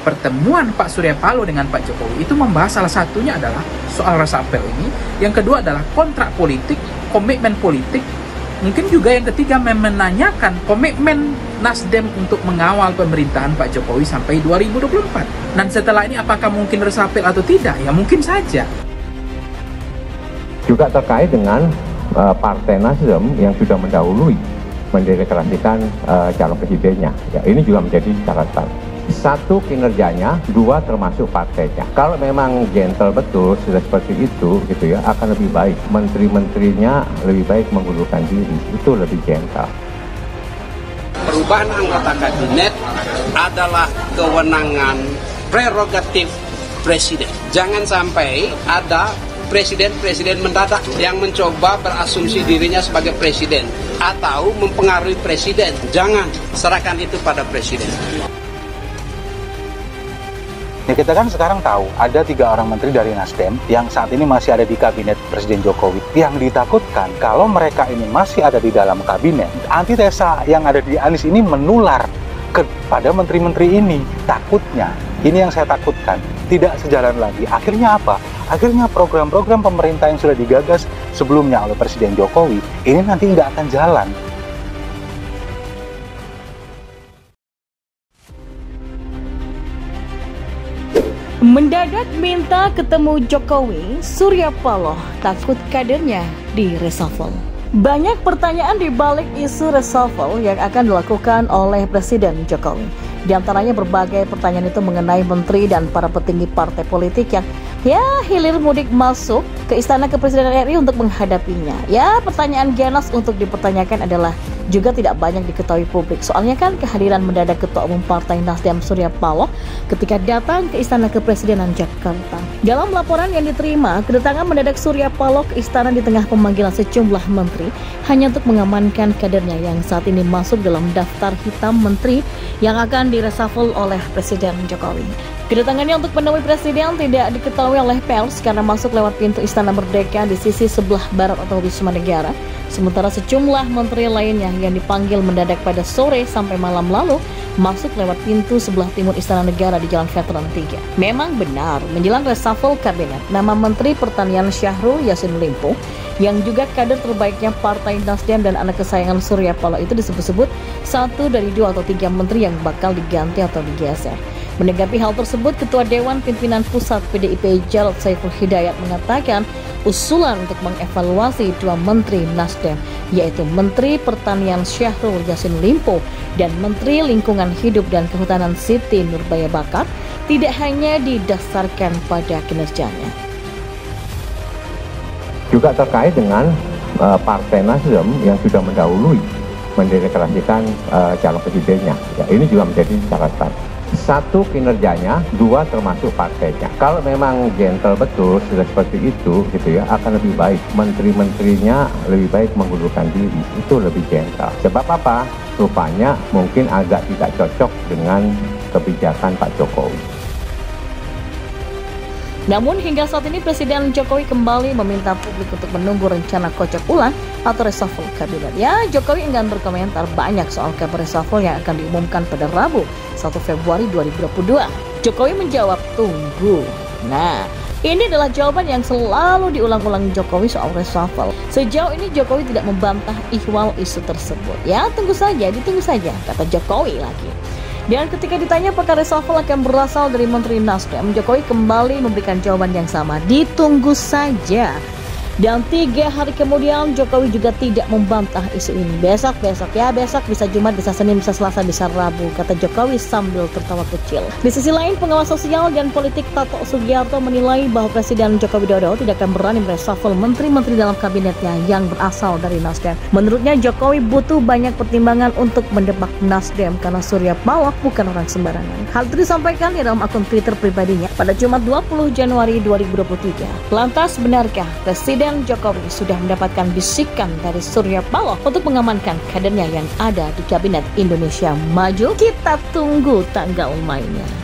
pertemuan Pak Surya Paloh dengan Pak Jokowi itu membahas salah satunya adalah soal resapel ini, yang kedua adalah kontrak politik, komitmen politik, mungkin juga yang ketiga menanyakan komitmen Nasdem untuk mengawal pemerintahan Pak Jokowi sampai 2024. Dan setelah ini apakah mungkin resapel atau tidak? Ya mungkin saja. Juga terkait dengan Partai Nasdem yang sudah mendahului mendeklarasikan calon presidennya. Ya, ini juga menjadi catatan. Satu, kinerjanya, dua, termasuk partainya. Kalau memang gentle betul sudah seperti itu gitu ya, akan lebih baik menteri-menterinya lebih baik mengundurkan diri, itu lebih gentle. Perubahan anggota kabinet adalah kewenangan prerogatif presiden. Jangan sampai ada presiden-presiden mendadak yang mencoba berasumsi dirinya sebagai presiden atau mempengaruhi presiden. Jangan serahkan itu pada presiden. Ya, kita kan sekarang tahu ada 3 orang menteri dari Nasdem yang saat ini masih ada di kabinet Presiden Jokowi. Yang ditakutkan kalau mereka ini masih ada di dalam kabinet, antitesa yang ada di Anies ini menular kepada menteri-menteri ini. Takutnya, ini yang saya takutkan, tidak sejalan lagi. Akhirnya apa? Akhirnya program-program pemerintah yang sudah digagas sebelumnya oleh Presiden Jokowi ini nanti nggak akan jalan. Mendadak minta ketemu Jokowi, Surya Paloh takut kadernya di reshuffle. Banyak pertanyaan di balik isu reshuffle yang akan dilakukan oleh Presiden Jokowi. Di antaranya berbagai pertanyaan itu mengenai menteri dan para petinggi partai politik yang hilir mudik masuk ke Istana Kepresidenan RI untuk menghadapinya. Pertanyaan ganas untuk dipertanyakan adalah juga tidak banyak diketahui publik. Soalnya kan kehadiran mendadak Ketua Umum Partai Nasdem Surya Paloh ketika datang ke Istana Kepresidenan Jakarta. Dalam laporan yang diterima, kedatangan mendadak Surya Paloh ke istana di tengah pemanggilan sejumlah menteri hanya untuk mengamankan kadernya yang saat ini masuk dalam daftar hitam menteri yang akan direshuffle oleh Presiden Jokowi. Kedatangannya untuk menemui Presiden tidak diketahui oleh pers karena masuk lewat pintu Istana Merdeka di sisi sebelah barat atau Wisma Negara. Sementara sejumlah menteri lainnya yang dipanggil mendadak pada sore sampai malam lalu masuk lewat pintu sebelah timur Istana Negara di Jalan Veteran 3. Memang benar, menjelang reshuffle kabinet, nama Menteri Pertanian Syahrul Yassin Limpo yang juga kader terbaiknya Partai Nasdem dan anak kesayangan Surya Paloh itu disebut-sebut satu dari 2 atau 3 menteri yang bakal diganti atau digeser. Menanggapi hal tersebut, Ketua Dewan Pimpinan Pusat PDIP Jarod Saiful Hidayat mengatakan usulan untuk mengevaluasi 2 menteri Nasdem, yaitu Menteri Pertanian Syahrul Yassin Limpo dan Menteri Lingkungan Hidup dan Kehutanan Siti Nurbaya Bakar, tidak hanya didasarkan pada kinerjanya. Juga terkait dengan Partai Nasdem yang sudah mendahului mendeklarasikan calon presidennya. Ya, ini juga menjadi catatan. Satu, kinerjanya, dua, termasuk partainya. Kalau memang gentle betul sudah seperti itu gitu ya, akan lebih baik menteri-menterinya lebih baik mengundurkan diri, itu lebih gentle. Sebab apa? Rupanya mungkin agak tidak cocok dengan kebijakan Pak Jokowi. Namun hingga saat ini Presiden Jokowi kembali meminta publik untuk menunggu rencana kocok ulang atau reshuffle kabinet. Jokowi enggan berkomentar banyak soal kabar reshuffle yang akan diumumkan pada Rabu 1 Februari 2022. Jokowi menjawab, tunggu. Nah, ini adalah jawaban yang selalu diulang-ulang Jokowi soal reshuffle. Sejauh ini Jokowi tidak membantah ihwal isu tersebut. Tunggu saja, ditunggu saja, kata Jokowi lagi. Dan ketika ditanya apakah reshuffle akan berasal dari Menteri Nasdem, Jokowi kembali memberikan jawaban yang sama, ditunggu saja. Dan 3 hari kemudian Jokowi juga tidak membantah isu ini. Besok bisa Jumat, bisa Senin, bisa Selasa, bisa Rabu, kata Jokowi sambil tertawa kecil. Di sisi lain, pengawas sosial dan politik Tato Sugiarto menilai bahwa Presiden Joko Widodo tidak akan berani mereshuffle menteri-menteri dalam kabinetnya yang berasal dari Nasdem. Menurutnya Jokowi butuh banyak pertimbangan untuk mendebak Nasdem karena Surya Paloh bukan orang sembarangan. Hal itu disampaikan di dalam akun Twitter pribadinya pada Jumat 20 Januari 2023. Lantas benarkah Presiden Jokowi sudah mendapatkan bisikan dari Surya Paloh untuk mengamankan kadernya yang ada di Kabinet Indonesia Maju? Kita tunggu tanggal mainnya.